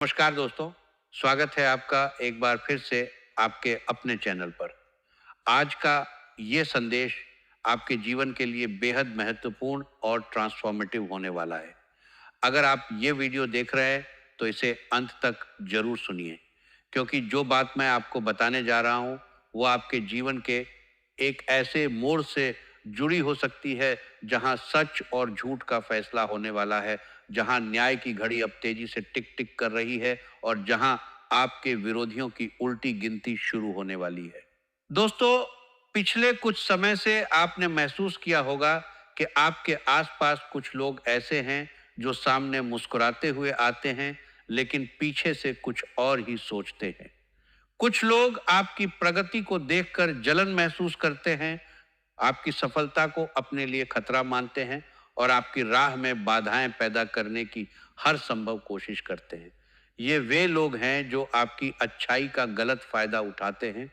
नमस्कार दोस्तों, स्वागत है आपका एक बार फिर से आपके अपने चैनल पर। आज का ये संदेश आपके जीवन के लिए बेहद महत्वपूर्ण और ट्रांसफॉर्मेटिव होने वाला है। अगर आप ये वीडियो देख रहे हैं तो इसे अंत तक जरूर सुनिए, क्योंकि जो बात मैं आपको बताने जा रहा हूँ वो आपके जीवन के एक ऐसे मोड़ से जुड़ी हो सकती है जहाँ सच और झूठ का फैसला होने वाला है, जहाँ न्याय की घड़ी अब तेजी से टिक टिक कर रही है और जहाँ आपके विरोधियों की उल्टी गिनती शुरू होने वाली है। दोस्तों, पिछले कुछ समय से आपने महसूस किया होगा कि आपके आसपास कुछ लोग ऐसे हैं जो सामने मुस्कुराते हुए आते हैं, लेकिन पीछे से कुछ और ही सोचते हैं। कुछ लोग आपकी प्रगति को देखकर जलन महसूस करते हैं, आपकी सफलता को अपने लिए खतरा मानते हैं और आपकी राह में बाधाएं पैदा करने की हर संभव कोशिश करते हैं। ये वे लोग हैं जो आपकी अच्छाई का गलत फायदा उठाते हैं,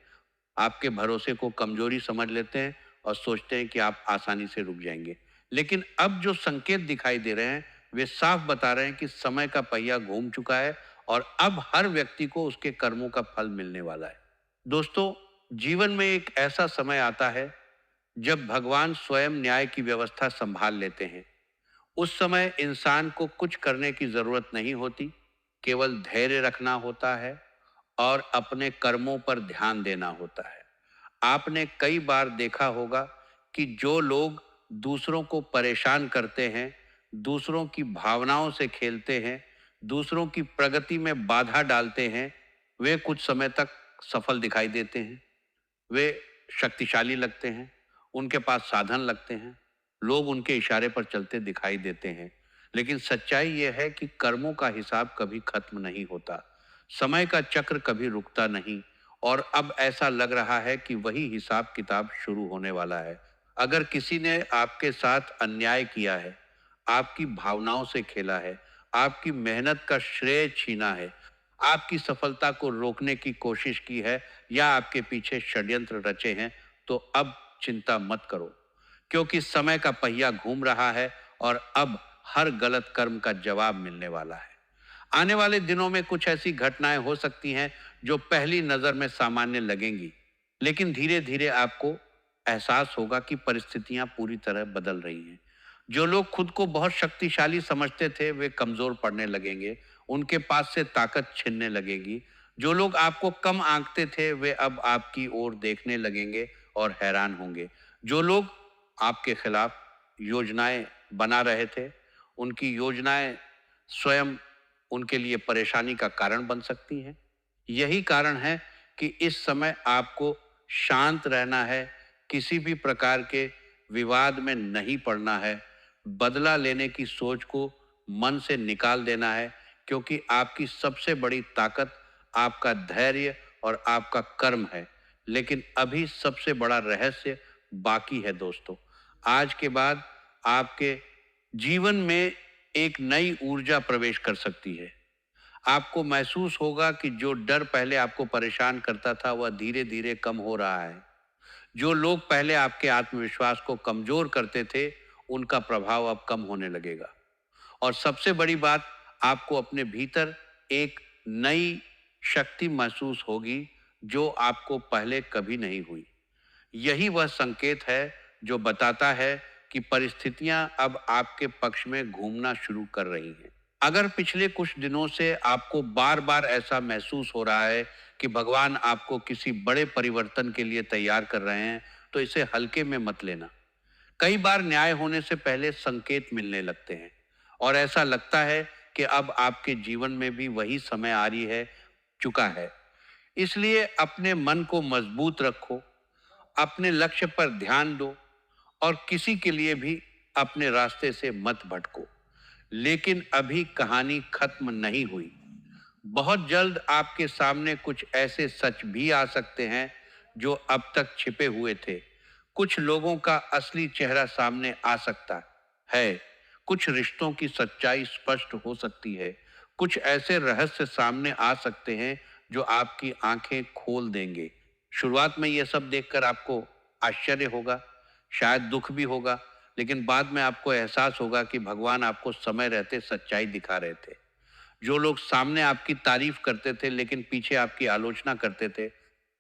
आपके भरोसे को कमजोरी समझ लेते हैं और सोचते हैं कि आप आसानी से रुक जाएंगे। लेकिन अब जो संकेत दिखाई दे रहे हैं वे साफ बता रहे हैं कि समय का पहिया घूम चुका है और अब हर व्यक्ति को उसके कर्मों का फल मिलने वाला है। दोस्तों, जीवन में एक ऐसा समय आता है जब भगवान स्वयं न्याय की व्यवस्था संभाल लेते हैं। उस समय इंसान को कुछ करने की जरूरत नहीं होती, केवल धैर्य रखना होता है और अपने कर्मों पर ध्यान देना होता है। आपने कई बार देखा होगा कि जो लोग दूसरों को परेशान करते हैं, दूसरों की भावनाओं से खेलते हैं, दूसरों की प्रगति में बाधा डालते हैं, वे कुछ समय तक सफल दिखाई देते हैं। वे शक्तिशाली लगते हैं, उनके पास साधन लगते हैं, लोग उनके इशारे पर चलते दिखाई देते हैं। लेकिन सच्चाई यह है कि कर्मों का हिसाब कभी खत्म नहीं होता, समय का चक्र कभी रुकता नहीं और अब ऐसा लग रहा है कि वही हिसाब किताब शुरू होने वाला है। अगर किसी ने आपके साथ अन्याय किया है, आपकी भावनाओं से खेला है, आपकी मेहनत का श्रेय छीना है, आपकी सफलता को रोकने की कोशिश की है या आपके पीछे षड्यंत्र रचे हैं, तो अब चिंता मत करो, क्योंकि समय का पहिया घूम रहा है और अब हर गलत कर्म का जवाब मिलने वाला है। आने वाले दिनों में कुछ ऐसी घटनाएं हो सकती हैं जो पहली नजर में सामान्य लगेंगी, लेकिन धीरे धीरे आपको एहसास होगा कि परिस्थितियां पूरी तरह बदल रही हैं। जो लोग खुद को बहुत शक्तिशाली समझते थे वे कमजोर पड़ने लगेंगे, उनके पास से ताकत छिनने लगेगी। जो लोग आपको कम आंकते थे वे अब आपकी ओर देखने लगेंगे और हैरान होंगे। जो लोग आपके खिलाफ योजनाएं बना रहे थे, उनकी योजनाएं स्वयं उनके लिए परेशानी का कारण बन सकती हैं। यही कारण है कि इस समय आपको शांत रहना है, किसी भी प्रकार के विवाद में नहीं पड़ना है, बदला लेने की सोच को मन से निकाल देना है, क्योंकि आपकी सबसे बड़ी ताकत आपका धैर्य और आपका कर्म है। लेकिन अभी सबसे बड़ा रहस्य बाकी है दोस्तों। आज के बाद आपके जीवन में एक नई ऊर्जा प्रवेश कर सकती है। आपको महसूस होगा कि जो डर पहले आपको परेशान करता था वह धीरे धीरे कम हो रहा है। जो लोग पहले आपके आत्मविश्वास को कमजोर करते थे उनका प्रभाव अब कम होने लगेगा। और सबसे बड़ी बात, आपको अपने भीतर एक नई शक्ति महसूस होगी जो आपको पहले कभी नहीं हुई। यही वह संकेत है जो बताता है कि परिस्थितियां अब आपके पक्ष में घूमना शुरू कर रही हैं। अगर पिछले कुछ दिनों से आपको बार बार ऐसा महसूस हो रहा है कि भगवान आपको किसी बड़े परिवर्तन के लिए तैयार कर रहे हैं, तो इसे हल्के में मत लेना। कई बार न्याय होने से पहले संकेत मिलने लगते हैं और ऐसा लगता है कि अब आपके जीवन में भी वही समय आ रही है चुका है। इसलिए अपने मन को मजबूत रखो, अपने लक्ष्य पर ध्यान दो और किसी के लिए भी अपने रास्ते से मत भटको। लेकिन अभी कहानी खत्म नहीं हुई। बहुत जल्द आपके सामने कुछ ऐसे सच भी आ सकते हैं जो अब तक छिपे हुए थे। कुछ लोगों का असली चेहरा सामने आ सकता है। कुछ रिश्तों की सच्चाई स्पष्ट हो सकती है। कुछ ऐसे रहस्य सामने आ सकते हैं जो आपकी आंखें खोल देंगे। शुरुआत में यह सब देखकर आपको आश्चर्य होगा, शायद दुख भी होगा, लेकिन बाद में आपको एहसास होगा कि भगवान आपको समय रहते सच्चाई दिखा रहे थे। जो लोग सामने आपकी तारीफ करते थे लेकिन पीछे आपकी आलोचना करते थे,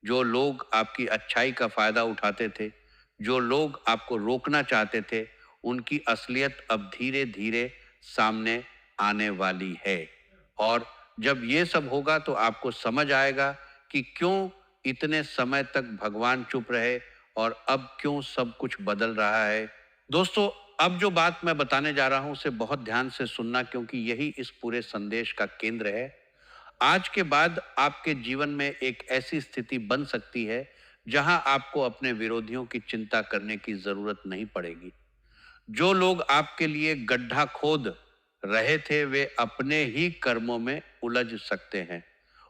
जो लोग आपकी अच्छाई का फायदा उठाते थे, जो लोग आपको रोकना चाहते थे, उनकी असलियत अब धीरे धीरे सामने आने वाली है। और जब ये सब होगा तो आपको समझ आएगा कि क्यों इतने समय तक भगवान चुप रहे और अब क्यों सब कुछ बदल रहा है। दोस्तों, अब जो बात मैं बताने जा रहा हूं उसे बहुत ध्यान से सुनना, क्योंकि यही इस पूरे संदेश का केंद्र है। आज के बाद आपके जीवन में एक ऐसी स्थिति बन सकती है जहां आपको अपने विरोधियों की चिंता करने की जरूरत नहीं पड़ेगी। जो लोग आपके लिए गड्ढा खोद रहे थे वे अपने ही कर्मों में उलझ सकते हैं।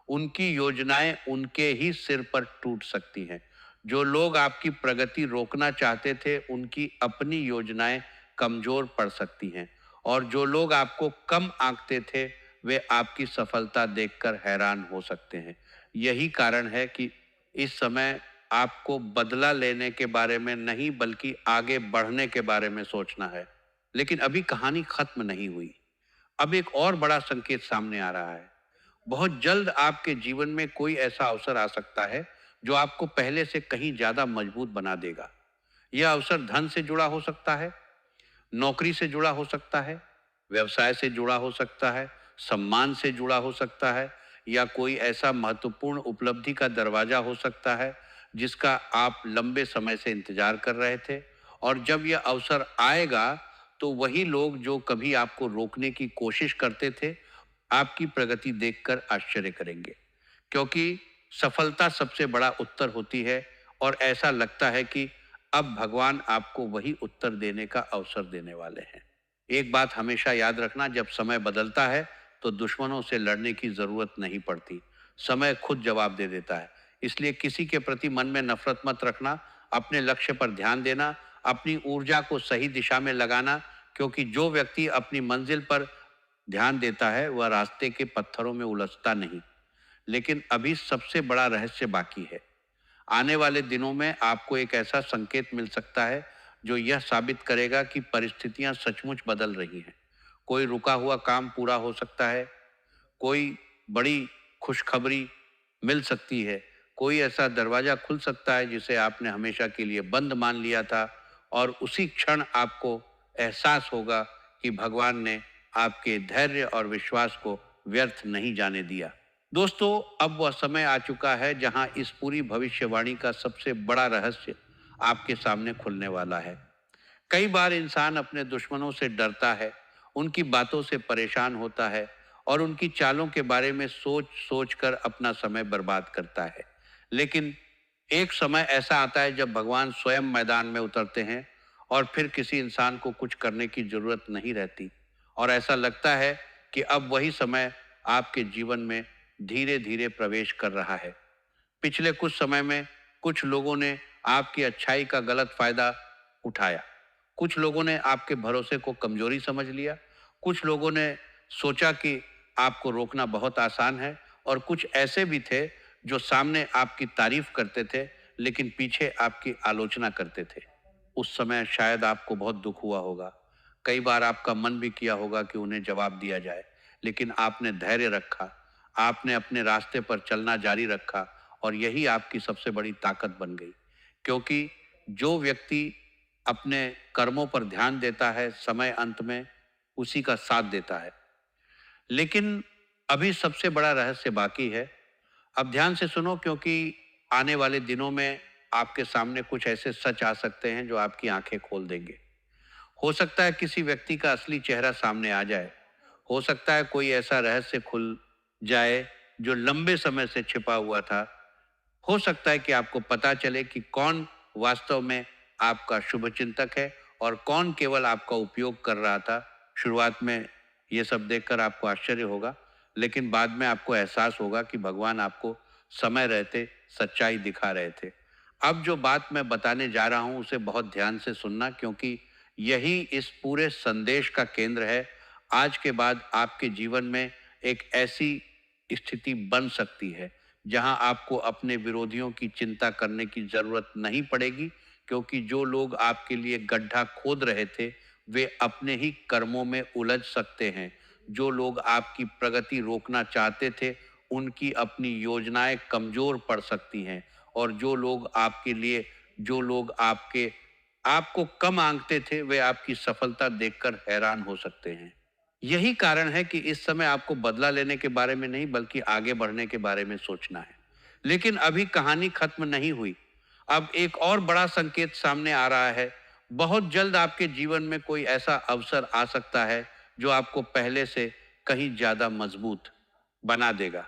उनकी योजनाएं उनके ही सिर पर टूट सकती हैं। जो लोग आपकी प्रगति रोकना चाहते थे उनकी अपनी योजनाएं कमजोर पड़ सकती हैं। और जो लोग आपको कम आंकते थे वे आपकी सफलता देखकर हैरान हो सकते हैं। यही कारण है कि इस समय आपको बदला लेने के बारे में नहीं बल्कि आगे बढ़ने के बारे में सोचना है। लेकिन अभी कहानी खत्म नहीं हुई। अब एक और बड़ा संकेत सामने आ रहा है। बहुत जल्द आपके जीवन में कोई ऐसा अवसर आ सकता है जो आपको पहले से कहीं ज्यादा मजबूत बना देगा। यह अवसर धन से जुड़ा हो सकता है, नौकरी से जुड़ा हो सकता है, व्यवसाय से जुड़ा हो सकता है, सम्मान से जुड़ा हो सकता है, या कोई ऐसा महत्वपूर्ण उपलब्धि का दरवाजा हो सकता है जिसका आप लंबे समय से इंतजार कर रहे थे। और जब यह अवसर आएगा तो वही लोग जो कभी आपको रोकने की कोशिश करते थे आपकी प्रगति देखकर आश्चर्य करेंगे, क्योंकि सफलता सबसे बड़ा उत्तर होती है। और ऐसा लगता है कि अब भगवान आपको वही उत्तर देने का अवसर देने वाले हैं। एक बात हमेशा याद रखना, जब समय बदलता है तो दुश्मनों से लड़ने की जरूरत नहीं पड़ती, समय खुद जवाब दे देता है। इसलिए किसी के प्रति मन में नफरत मत रखना, अपने लक्ष्य पर ध्यान देना, अपनी ऊर्जा को सही दिशा में लगाना, क्योंकि जो व्यक्ति अपनी मंजिल पर ध्यान देता है वह रास्ते के पत्थरों में उलझता नहीं। लेकिन अभी सबसे बड़ा रहस्य बाकी है। आने वाले दिनों में आपको एक ऐसा संकेत मिल सकता है जो यह साबित करेगा कि परिस्थितियां सचमुच बदल रही हैं। कोई रुका हुआ काम पूरा हो सकता है, कोई बड़ी खुशखबरी मिल सकती है, कोई ऐसा दरवाजा खुल सकता है जिसे आपने हमेशा के लिए बंद मान लिया था। और उसी क्षण आपको एहसास होगा कि भगवान ने आपके धैर्य और विश्वास को व्यर्थ नहीं जाने दिया। दोस्तों, अब वह समय आ चुका है जहां इस पूरी भविष्यवाणी का सबसे बड़ा रहस्य आपके सामने खुलने वाला है। कई बार इंसान अपने दुश्मनों से डरता है, उनकी बातों से परेशान होता है और उनकी चालों के बारे में सोच सोच कर अपना समय बर्बाद करता है। लेकिन एक समय ऐसा आता है जब भगवान स्वयं मैदान में उतरते हैं और फिर किसी इंसान को कुछ करने की जरूरत नहीं रहती। और ऐसा लगता है कि अब वही समय आपके जीवन में धीरे धीरे प्रवेश कर रहा है। पिछले कुछ समय में कुछ लोगों ने आपकी अच्छाई का गलत फायदा उठाया। कुछ लोगों ने आपके भरोसे को कमजोरी समझ लिया। कुछ लोगों ने सोचा कि आपको रोकना बहुत आसान है। और कुछ ऐसे भी थे जो सामने आपकी तारीफ करते थे लेकिन पीछे आपकी आलोचना करते थे। उस समय शायद आपको बहुत दुख हुआ होगा। कई बार आपका मन भी किया होगा कि उन्हें जवाब दिया जाए, लेकिन आपने धैर्य रखा, आपने अपने रास्ते पर चलना जारी रखा। और यही आपकी सबसे बड़ी ताकत बन गई, क्योंकि जो व्यक्ति अपने कर्मों पर ध्यान देता है समय अंत में उसी का साथ देता है। लेकिन अभी सबसे बड़ा रहस्य बाकी है। अब ध्यान से सुनो, क्योंकि आने वाले दिनों में आपके सामने कुछ ऐसे सच आ सकते हैं जो आपकी आंखें खोल देंगे। हो सकता है किसी व्यक्ति का असली चेहरा सामने आ जाए। हो सकता है कोई ऐसा रहस्य खुल जाए जो लंबे समय से छिपा हुआ था। हो सकता है कि आपको पता चले कि कौन वास्तव में आपका शुभचिंतक है और कौन केवल आपका उपयोग कर रहा था। शुरुआत में ये सब देखकर आपको आश्चर्य होगा, लेकिन बाद में आपको एहसास होगा कि भगवान आपको समय रहते सच्चाई दिखा रहे थे। अब जो बात मैं बताने जा रहा हूं उसे बहुत ध्यान से सुनना, क्योंकि यही इस पूरे संदेश का केंद्र है। आज के बाद आपके जीवन में एक ऐसी स्थिति बन सकती है जहां आपको अपने विरोधियों की चिंता करने की जरूरत नहीं पड़ेगी, क्योंकि जो लोग आपके लिए गड्ढा खोद रहे थे वे अपने ही कर्मों में उलझ सकते हैं। जो लोग आपकी प्रगति रोकना चाहते थे, उनकी अपनी योजनाएं कमजोर पड़ सकती हैं। और जो लोग आपको कम आंकते थे, वे आपकी सफलता देखकर हैरान हो सकते हैं। यही कारण है कि इस समय आपको बदला लेने के बारे में नहीं, बल्कि आगे बढ़ने के बारे में सोचना है। लेकिन अभी कहानी खत्म नहीं हुई। अब एक और बड़ा संकेत सामने आ रहा है। बहुत जल्द आपके जीवन में कोई ऐसा अवसर आ सकता है जो आपको पहले से कहीं ज्यादा मजबूत बना देगा।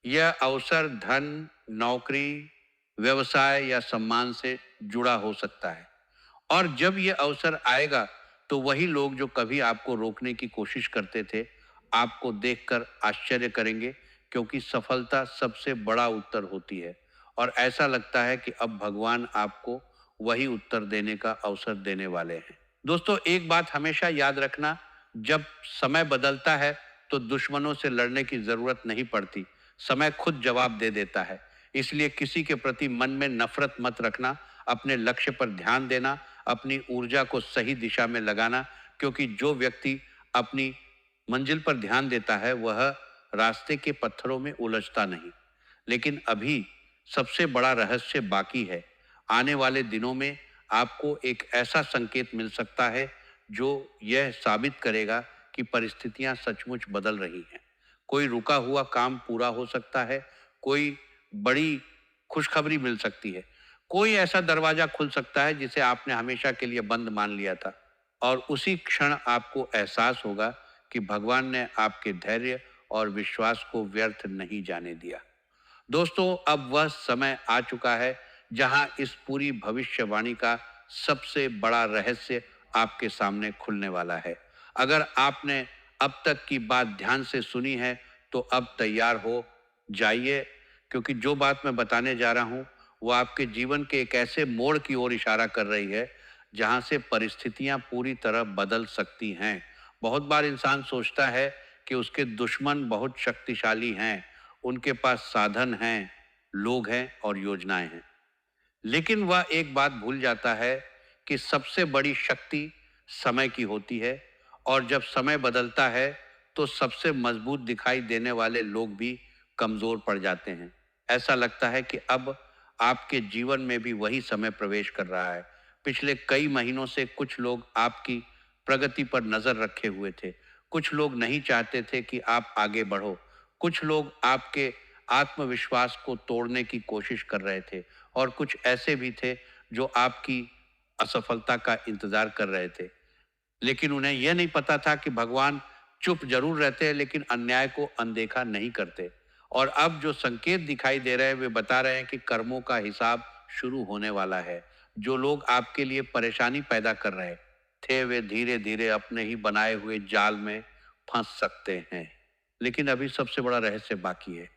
यह अवसर धन, नौकरी, व्यवसाय या सम्मान से जुड़ा हो सकता है। और जब यह अवसर आएगा, तो वही लोग जो कभी आपको रोकने की कोशिश करते थे, आपको देखकर आश्चर्य करेंगे, क्योंकि सफलता सबसे बड़ा उत्तर होती है। और ऐसा लगता है कि अब भगवान आपको वही उत्तर देने का अवसर देने वाले हैं। दोस्तों, एक बात हमेशा याद रखना, जब समय बदलता है तो दुश्मनों से लड़ने की जरूरत नहीं पड़ती। समय खुद जवाब दे देता है। इसलिए किसी के प्रति मन में नफरत मत रखना, अपने लक्ष्य पर ध्यान देना, अपनी ऊर्जा को सही दिशा में लगाना, क्योंकि जो व्यक्ति अपनी मंजिल पर ध्यान देता है, वह रास्ते के पत्थरों में उलझता नहीं। लेकिन अभी सबसे बड़ा रहस्य बाकी है। आने वाले दिनों में आपको एक ऐसा संकेत मिल सकता है जो यह साबित करेगा कि परिस्थितियां सचमुच बदल रही हैं। कोई रुका हुआ काम पूरा हो सकता है, कोई बड़ी खुशखबरी मिल सकती है, कोई ऐसा दरवाजा खुल सकता है जिसे आपने हमेशा के लिए बंद मान लिया था। और उसी क्षण आपको एहसास होगा कि भगवान ने आपके धैर्य और विश्वास को व्यर्थ नहीं जाने दिया। दोस्तों, अब वह समय आ चुका है जहां इस पूरी भविष्यवाणी का सबसे बड़ा रहस्य आपके सामने खुलने वाला है। अगर आपने अब तक की बात ध्यान से सुनी है, तो अब तैयार हो जाइए, क्योंकि जो बात मैं बताने जा रहा हूं, वो आपके जीवन के एक ऐसे मोड़ की ओर इशारा कर रही है जहां से परिस्थितियां पूरी तरह बदल सकती हैं। बहुत बार इंसान सोचता है कि उसके दुश्मन बहुत शक्तिशाली हैं, उनके पास साधन हैं, लोग हैं और योजनाएं हैं। लेकिन वह एक बात भूल जाता है कि सबसे बड़ी शक्ति समय की होती है। और जब समय बदलता है, तो सबसे मजबूत दिखाई देने वाले लोग भी कमजोर पड़ जाते हैं। ऐसा लगता है कि अब आपके जीवन में भी वही समय प्रवेश कर रहा है। पिछले कई महीनों से कुछ लोग आपकी प्रगति पर नजर रखे हुए थे। कुछ लोग नहीं चाहते थे कि आप आगे बढ़ो। कुछ लोग आपके आत्मविश्वास को तोड़ने की कोशिश कर रहे थे। और कुछ ऐसे भी थे जो आपकी असफलता का इंतजार कर रहे थे। लेकिन उन्हें यह नहीं पता था कि भगवान चुप जरूर रहते हैं, लेकिन अन्याय को अनदेखा नहीं करते। और अब जो संकेत दिखाई दे रहे हैं, वे बता रहे हैं कि कर्मों का हिसाब शुरू होने वाला है। जो लोग आपके लिए परेशानी पैदा कर रहे थे, वे धीरे धीरे अपने ही बनाए हुए जाल में फंस सकते हैं। लेकिन अभी सबसे बड़ा रहस्य बाकी है।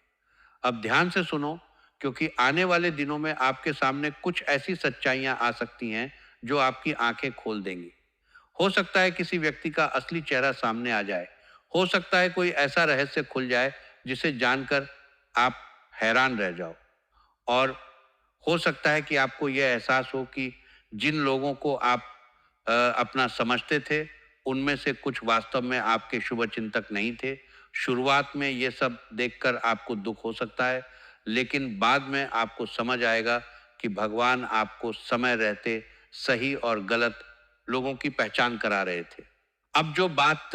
अब ध्यान से सुनो, क्योंकि आने वाले दिनों में आपके सामने कुछ ऐसी सच्चाइयां आ सकती हैं जो आपकी आंखें खोल देंगी। हो सकता है किसी व्यक्ति का असली चेहरा सामने आ जाए। हो सकता है कोई ऐसा रहस्य खुल जाए जिसे जानकर आप हैरान रह जाओ। और हो सकता है कि आपको यह एहसास हो कि जिन लोगों को आप अपना समझते थे, उनमें से कुछ वास्तव में आपके शुभचिंतक नहीं थे। शुरुआत में ये सब देखकर आपको दुख हो सकता है, लेकिन बाद में आपको समझ आएगा कि भगवान आपको समय रहते सही और गलत लोगों की पहचान करा रहे थे। अब जो बात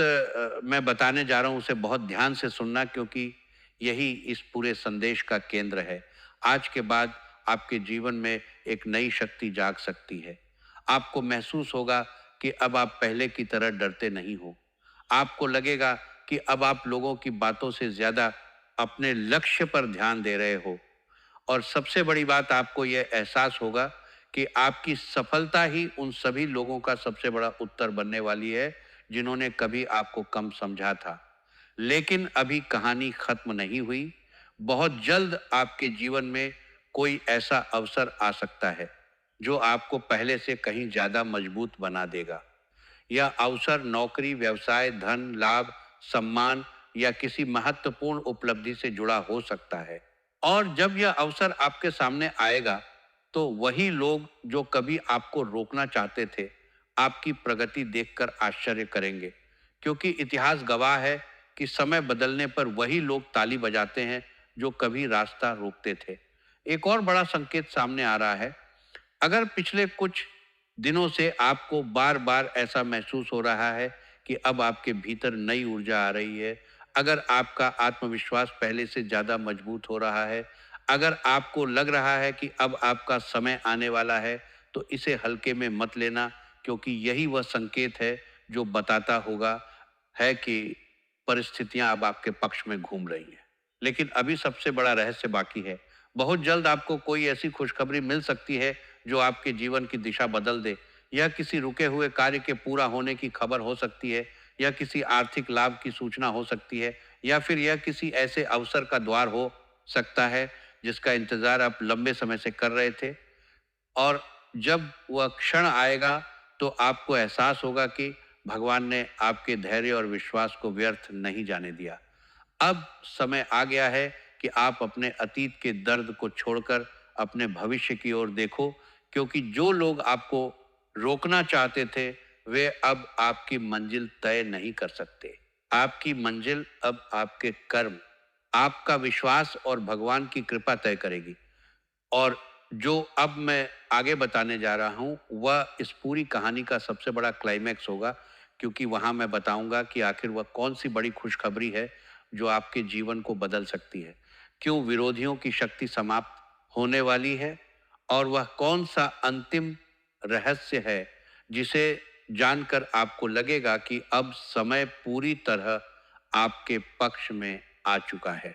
मैं बताने जा रहा हूँ, उसे बहुत ध्यान से सुनना, क्योंकि यही इस पूरे संदेश का केंद्र है। आज के बाद आपके जीवन में एक नई शक्ति जाग सकती है। आपको महसूस होगा कि अब आप पहले की तरह डरते नहीं हो। आपको लगेगा कि अब आप लोगों की बातों से ज्यादा अपने लक्ष्य पर ध्यान दे रहे हो। और सबसे बड़ी बात, आपको यह एहसास होगा कि आपकी सफलता ही उन सभी लोगों का सबसे बड़ा उत्तर बनने वाली है जिन्होंने कभी आपको कम समझा था। लेकिन अभी कहानी खत्म नहीं हुई। बहुत जल्द आपके जीवन में कोई ऐसा अवसर आ सकता है जो आपको पहले से कहीं ज्यादा मजबूत बना देगा। यह अवसर नौकरी, व्यवसाय, धन, लाभ, सम्मान या किसी महत्वपूर्ण उपलब्धि से जुड़ा हो सकता है। और जब यह अवसर आपके सामने आएगा, तो वही लोग जो कभी आपको रोकना चाहते थे, आपकी प्रगति देखकर आश्चर्य करेंगे, क्योंकि इतिहास गवाह है कि समय बदलने पर वही लोग ताली बजाते हैं जो कभी रास्ता रोकते थे। एक और बड़ा संकेत सामने आ रहा है। अगर पिछले कुछ दिनों से आपको बार-बार ऐसा महसूस हो रहा है कि अब आपके भीतर नई ऊर्जा आ रही है, अगर आपका आत्मविश्वास पहले से ज़्यादा मजबूत हो रहा है, अगर आपको लग रहा है कि अब आपका समय आने वाला है, तो इसे हल्के में मत लेना, क्योंकि यही वह संकेत है जो बताता होगा है कि परिस्थितियां अब आपके पक्ष में घूम रही हैं। लेकिन अभी सबसे बड़ा रहस्य बाकी है। बहुत जल्द आपको कोई ऐसी खुशखबरी मिल सकती है जो आपके जीवन की दिशा बदल दे। यह किसी रुके हुए कार्य के पूरा होने की खबर हो सकती है, या किसी आर्थिक लाभ की सूचना हो सकती है, या फिर यह किसी ऐसे अवसर का द्वार हो सकता है जिसका इंतजार आप लंबे समय से कर रहे थे। और जब वह क्षण आएगा तो आपको एहसास होगा कि भगवान ने आपके धैर्य और विश्वास को व्यर्थ नहीं जाने दिया। अब समय आ गया है कि आप अपने अतीत के दर्द को छोड़कर अपने भविष्य की ओर देखो, क्योंकि जो लोग आपको रोकना चाहते थे वे अब आपकी मंजिल तय नहीं कर सकते। आपकी मंजिल अब आपके कर्म, आपका विश्वास और भगवान की कृपा तय करेगी। और जो अब मैं आगे बताने जा रहा हूँ वह इस पूरी कहानी का सबसे बड़ा क्लाइमैक्स होगा, क्योंकि वहाँ मैं बताऊंगा कि आखिर वह कौन सी बड़ी खुशखबरी है जो आपके जीवन को बदल सकती है, क्यों विरोधियों की शक्ति समाप्त होने वाली है, और वह कौन सा अंतिम रहस्य है जिसे जानकर आपको लगेगा कि अब समय पूरी तरह आपके पक्ष में आ चुका है।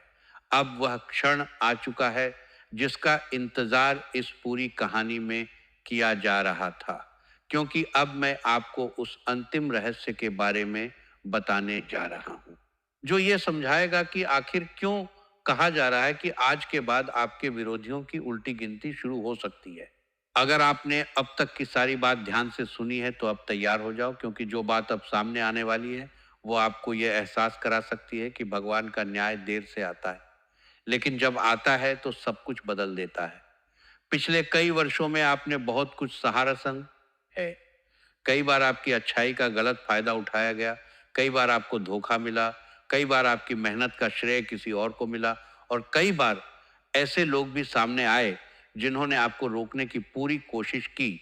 अब वह क्षण आ चुका है जिसका इंतजार इस पूरी कहानी में किया जा रहा था, क्योंकि अब मैं आपको उस अंतिम रहस्य के बारे में बताने जा रहा हूं, जो ये समझाएगा कि आखिर क्यों कहा जा रहा है कि आज के बाद आपके विरोधियों की उल्टी गिनती शुरू हो सकती है। अगर आपने अब तक की सारी बात ध्यान से सुनी है तो अब तैयार हो जाओ, क्योंकि जो बात अब सामने आने वाली है वो आपको यह एहसास करा सकती है कि भगवान का न्याय देर से आता है, लेकिन जब आता है तो सब कुछ बदल देता है। पिछले कई वर्षों में आपने बहुत कुछ सहारा संग है। कई बार आपकी अच्छाई का गलत फायदा उठाया गया, कई बार आपको धोखा मिला, कई बार आपकी मेहनत का श्रेय किसी और को मिला, और कई बार ऐसे लोग भी सामने आए जिन्होंने आपको रोकने की पूरी कोशिश की।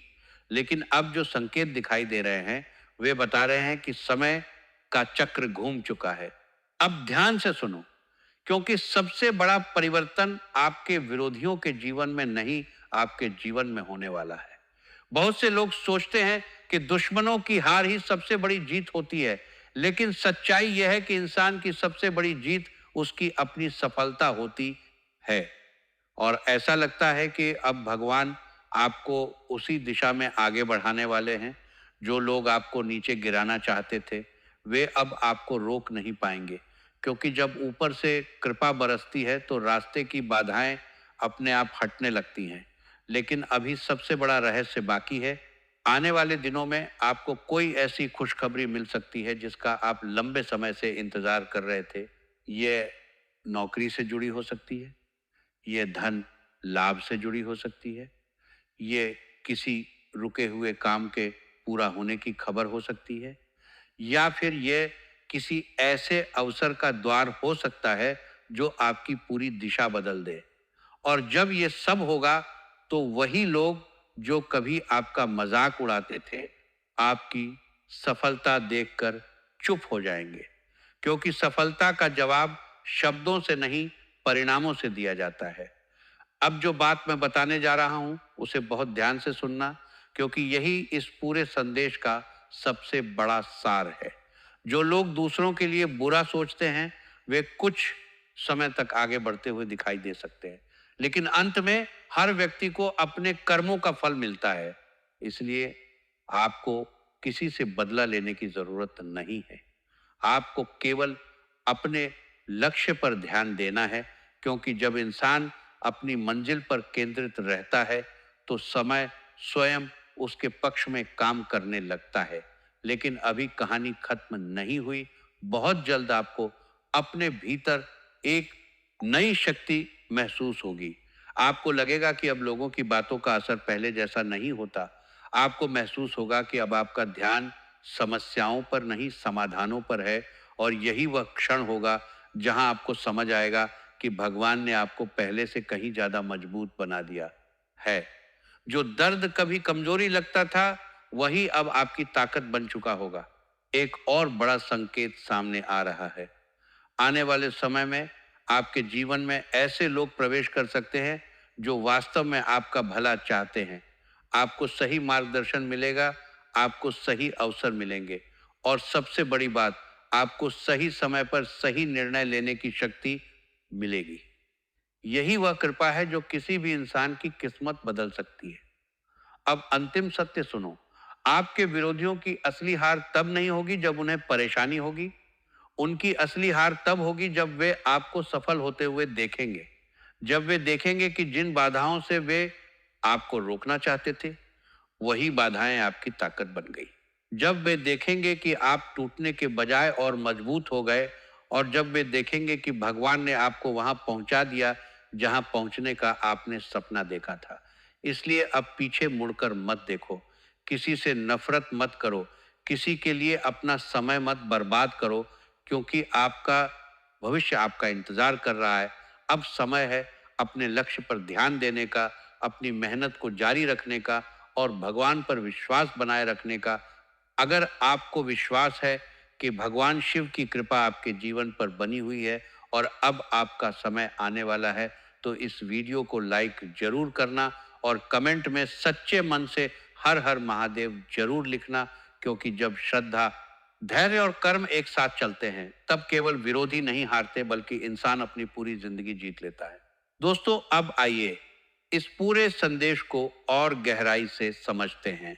लेकिन अब जो संकेत दिखाई दे रहे हैं वे बता रहे हैं कि समय का चक्र घूम चुका है। अब ध्यान से सुनो, क्योंकि सबसे बड़ा परिवर्तन आपके विरोधियों के जीवन में नहीं, आपके जीवन में होने वाला है। बहुत से लोग सोचते हैं कि दुश्मनों की हार ही सबसे बड़ी जीत होती है, लेकिन सच्चाई यह है कि इंसान की सबसे बड़ी जीत उसकी अपनी सफलता होती है। और ऐसा लगता है कि अब भगवान आपको उसी दिशा में आगे बढ़ाने वाले हैं। जो लोग आपको नीचे गिराना चाहते थे वे अब आपको रोक नहीं पाएंगे, क्योंकि जब ऊपर से कृपा बरसती है तो रास्ते की बाधाएं अपने आप हटने लगती हैं। लेकिन अभी सबसे बड़ा रहस्य बाकी है। आने वाले दिनों में आपको कोई ऐसी खुशखबरी मिल सकती है जिसका आप लंबे समय से इंतजार कर रहे थे। ये नौकरी से जुड़ी हो सकती है, ये धन लाभ से जुड़ी हो सकती है, ये किसी रुके हुए काम के पूरा होने की खबर हो सकती है, या फिर ये किसी ऐसे अवसर का द्वार हो सकता है जो आपकी पूरी दिशा बदल दे। और जब ये सब होगा तो वही लोग जो कभी आपका मजाक उड़ाते थे आपकी सफलता देखकर चुप हो जाएंगे, क्योंकि सफलता का जवाब शब्दों से नहीं परिणामों से दिया जाता है। अब जो बात मैं बताने जा रहा हूं उसे बहुत ध्यान से सुनना, क्योंकि यही इस पूरे संदेश का सबसे बड़ा सार है। जो लोग दूसरों के लिए बुरा सोचते हैं वे कुछ समय तक आगे बढ़ते हुए दिखाई दे सकते हैं, लेकिन अंत में हर व्यक्ति को अपने कर्मों का फल मिलता है। इसलिए आपको किसी से बदला लेने की जरूरत नहीं है। आपको केवल अपने लक्ष्य पर ध्यान देना है, क्योंकि जब इंसान अपनी मंजिल पर केंद्रित रहता है तो समय स्वयं उसके पक्ष में काम करने लगता है। लेकिन अभी कहानी खत्म नहीं हुई। बहुत जल्द आपको अपने भीतर एक नई शक्ति महसूस होगी। आपको लगेगा कि अब लोगों की बातों का असर पहले जैसा नहीं होता। आपको महसूस होगा कि अब आपका ध्यान समस्याओं पर नहीं, समाधानों पर है। और यही वह क्षण होगा जहां आपको समझ आएगा कि भगवान ने आपको पहले से कहीं ज्यादा मजबूत बना दिया है। जो दर्द कभी कमजोरी लगता था, वही अब आपकी ताकत बन चुका होगा। एक और बड़ा संकेत सामने आ रहा है। आने वाले समय में आपके जीवन में ऐसे लोग प्रवेश कर सकते हैं जो वास्तव में आपका भला चाहते हैं। आपको सही मार्गदर्शन मिलेगा, आपको सही अवसर मिलेंगे, और सबसे बड़ी बात, आपको सही समय पर सही निर्णय लेने की शक्ति मिलेगी। यही वह कृपा है जो किसी भी इंसान की किस्मत बदल सकती है। अब अंतिम सत्य सुनो। आपके विरोधियों की असली हार तब नहीं होगी जब उन्हें परेशानी होगी। उनकी असली हार तब होगी जब वे आपको सफल होते हुए देखेंगे। जब वे देखेंगे कि जिन बाधाओं से वे आपको रोकना चाहते थे, वही बाधाएं आपकी ताकत बन गई। जब वे देखेंगे कि आप टूटने के बजाय और मजबूत हो गए, और जब वे देखेंगे कि भगवान ने आपको वहां पहुंचा दिया जहां पहुंचने का आपने सपना देखा था। इसलिए अब पीछे मुड़कर मत देखो, किसी से नफरत मत करो, किसी के लिए अपना समय मत बर्बाद करो, क्योंकि आपका भविष्य आपका इंतजार कर रहा है। अब समय है अपने लक्ष्य पर ध्यान देने का, अपनी मेहनत को जारी रखने का, और भगवान पर विश्वास बनाए रखने का। अगर आपको विश्वास है कि भगवान शिव की कृपा आपके जीवन पर बनी हुई है और अब आपका समय आने वाला है, तो इस वीडियो को लाइक जरूर करना और कमेंट में सच्चे मन से हर हर महादेव जरूर लिखना। क्योंकि जब श्रद्धा, धैर्य और कर्म एक साथ चलते हैं, तब केवल विरोधी नहीं हारते, बल्कि इंसान अपनी पूरी जिंदगी जीत लेता है। दोस्तों, अब आइए इस पूरे संदेश को और गहराई से समझते हैं।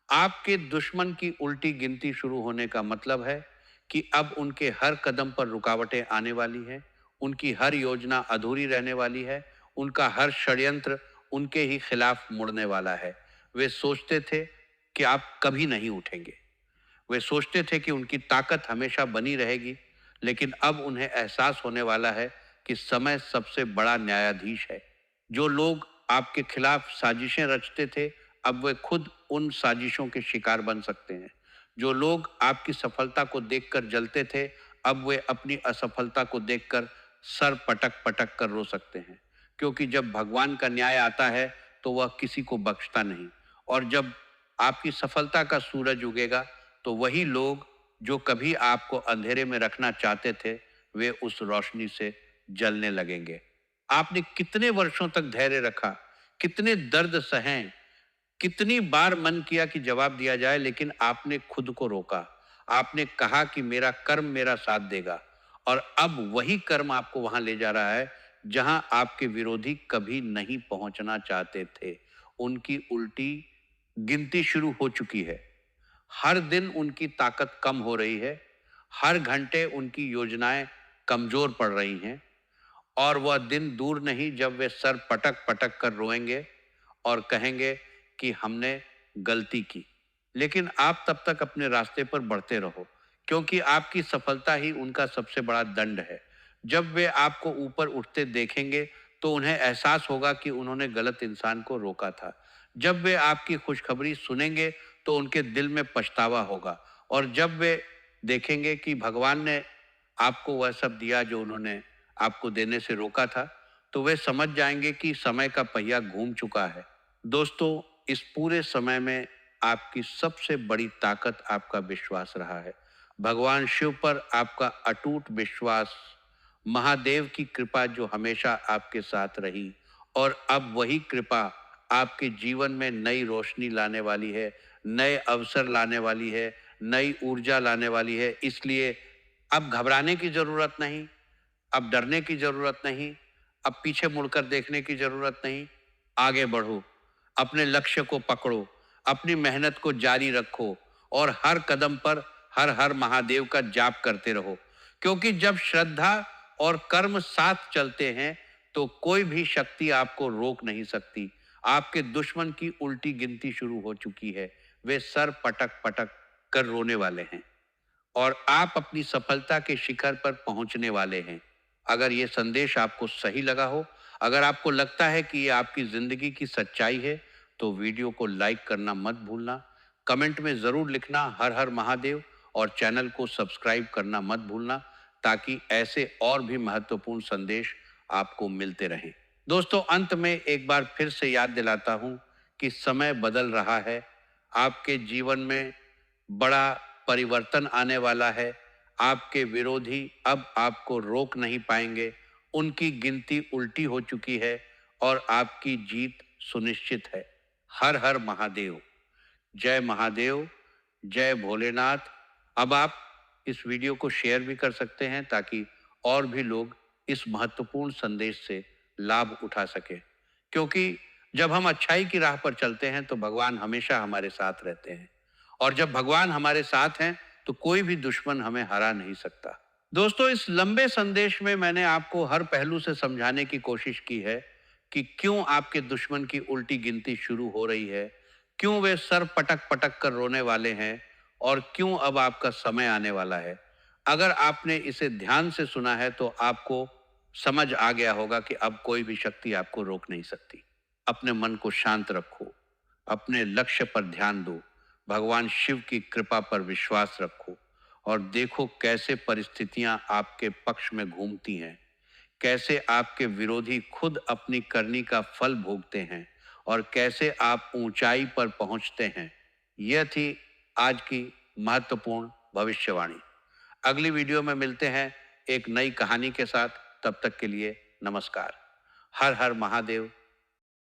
आपके दुश्मन की उल्टी गिनती शुरू होने का मतलब है कि अब उनके हर कदम पर रुकावटें आने वाली हैं, उनकी हर योजना अधूरी रहने वाली है, उनका हर षड्यंत्र उनके ही खिलाफ मुड़ने वाला है। वे सोचते थे कि आप कभी नहीं उठेंगे, वे सोचते थे कि उनकी ताकत हमेशा बनी रहेगी, लेकिन अब उन्हें एहसास होने वाला है कि समय सबसे बड़ा न्यायाधीश है। जो लोग आपके खिलाफ साजिशें रचते थे, अब वे खुद उन साजिशों के शिकार बन सकते हैं। जो लोग आपकी सफलता को देखकर जलते थे, अब वे अपनी असफलता को देखकर सर पटक पटक कर रो सकते हैं। क्योंकि जब भगवान का न्याय आता है, तो वह किसी को बख्शता नहीं। और जब आपकी सफलता का सूरज उगेगा, तो वही लोग जो कभी आपको अंधेरे में रखना चाहते थे, वे उस रोशनी से जलने लगेंगे। आपने कितने वर्षों तक धैर्य रखा, कितने दर्द सहे, कितनी बार मन किया कि जवाब दिया जाए, लेकिन आपने खुद को रोका। आपने कहा कि मेरा कर्म मेरा साथ देगा। और अब वही कर्म आपको वहां ले जा रहा है जहां आपके विरोधी कभी नहीं पहुंचना चाहते थे। उनकी उल्टी गिनती शुरू हो चुकी है। हर दिन उनकी ताकत कम हो रही है, हर घंटे उनकी योजनाएं कमजोर पड़ रही हैं, और वह दिन दूर नहीं जब वे सर पटक पटक कर रोएंगे और कहेंगे कि हमने गलती की। लेकिन आप तब तक अपने रास्ते पर बढ़ते रहो, क्योंकि आपकी सफलता ही उनका सबसे बड़ा दंड है। जब वे आपको ऊपर उठते देखेंगे, तो उन्हें एहसास होगा कि उन्होंने गलत इंसान को रोका था। जब वे आपकी खुशखबरी सुनेंगे, तो उनके दिल में पछतावा होगा। और जब वे देखेंगे कि भगवान ने आपको वह सब दिया जो उन्होंने आपको देने से रोका था, तो वे समझ जाएंगे कि समय का पहिया घूम चुका है। दोस्तों, इस पूरे समय में आपकी सबसे बड़ी ताकत आपका विश्वास रहा है। भगवान शिव पर आपका अटूट विश्वास, महादेव की कृपा जो हमेशा आपके साथ रही, और अब वही कृपा आपके जीवन में नई रोशनी लाने वाली है, नए अवसर लाने वाली है, नई ऊर्जा लाने वाली है। इसलिए अब घबराने की जरूरत नहीं, अब डरने की जरूरत नहीं, अब पीछे मुड़कर देखने की जरूरत नहीं। आगे बढ़ो, अपने लक्ष्य को पकड़ो, अपनी मेहनत को जारी रखो, और हर कदम पर हर हर महादेव का जाप करते रहो। क्योंकि जब श्रद्धा और कर्म साथ चलते हैं, तो कोई भी शक्ति आपको रोक नहीं सकती। आपके दुश्मन की उल्टी गिनती शुरू हो चुकी है। वे सर पटक पटक कर रोने वाले हैं, और आप अपनी सफलता के शिखर पर पहुंचने वाले हैं। अगर ये संदेश आपको सही लगा हो, अगर आपको लगता है कि ये आपकी जिंदगी की सच्चाई है, तो वीडियो को लाइक करना मत भूलना, कमेंट में ज़रूर लिखना हर हर महादेव और चैनल को सब्सक्राइब करना मत भूलना, ताकि ऐसे और भी महत्वपूर्ण संदेश आपको मिलते रहें। दोस्तों, अंत में एक बार फिर से याद दिलाता हूं कि समय बदल रहा है। आपके जीवन में बड़ा परिवर्तन आने वाला है। आपके विरोधी अब आपको रोक नहीं पाएंगे। उनकी गिनती उल्टी हो चुकी है और आपकी जीत सुनिश्चित है। हर हर महादेव। जय महादेव, जय भोलेनाथ। अब आप इस वीडियो को शेयर भी कर सकते हैं, ताकि और भी लोग इस महत्वपूर्ण संदेश से लाभ उठा सकें। क्योंकि जब हम अच्छाई की राह पर चलते हैं तो भगवान हमेशा हमारे साथ रहते हैं, और जब भगवान हमारे साथ हैं तो कोई भी दुश्मन हमें हरा नहीं सकता। दोस्तों, इस लंबे संदेश में मैंने आपको हर पहलू से समझाने की कोशिश की है कि क्यों आपके दुश्मन की उल्टी गिनती शुरू हो रही है, क्यों वे सर पटक पटक कर रोने वाले हैं, और क्यों अब आपका समय आने वाला है। अगर आपने इसे ध्यान से सुना है तो आपको समझ आ गया होगा कि अब कोई भी शक्ति आपको रोक नहीं सकती। अपने मन को शांत रखो, अपने लक्ष्य पर ध्यान दो, भगवान शिव की कृपा पर विश्वास रखो, और देखो कैसे परिस्थितियां आपके पक्ष में घूमती हैं, कैसे आपके विरोधी खुद अपनी करनी का फल भोगते हैं, और कैसे आप ऊंचाई पर पहुंचते हैं। यह थी आज की महत्वपूर्ण भविष्यवाणी। अगली वीडियो में मिलते हैं एक नई कहानी के साथ। तब तक के लिए नमस्कार। हर हर महादेव।